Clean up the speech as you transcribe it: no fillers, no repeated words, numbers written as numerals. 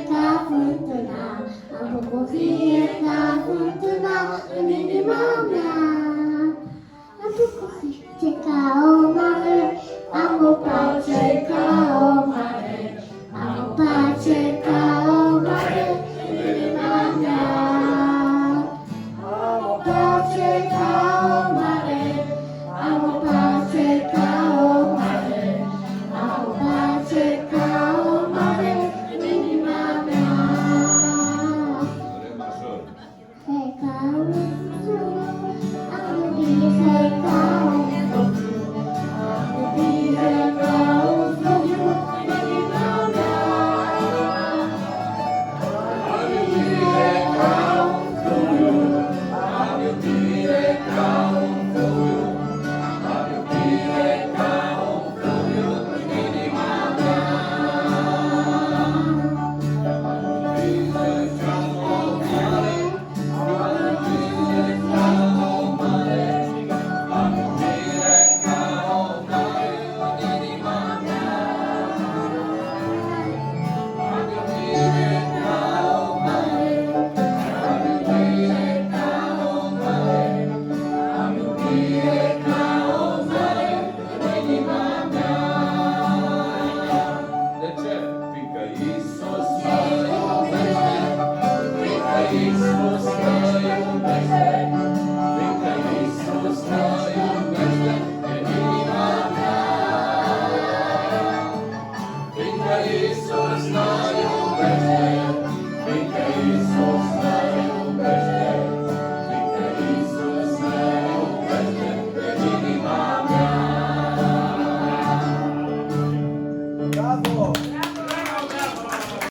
Чека фуртуна, або кохијека фуртуна, нини мамја. Або кохијека омаре, або пачека омаре, або пачека омаре, nini mamја. Або пачека омаре, або paceka omare, abbo paceka omare, nini mama. Heka unsu, abbo bi heka unsu, abbo bi heka unsu, nini mama. Abbo bi heka unsu, abbo bi heka unsu. Isus, naju bezde,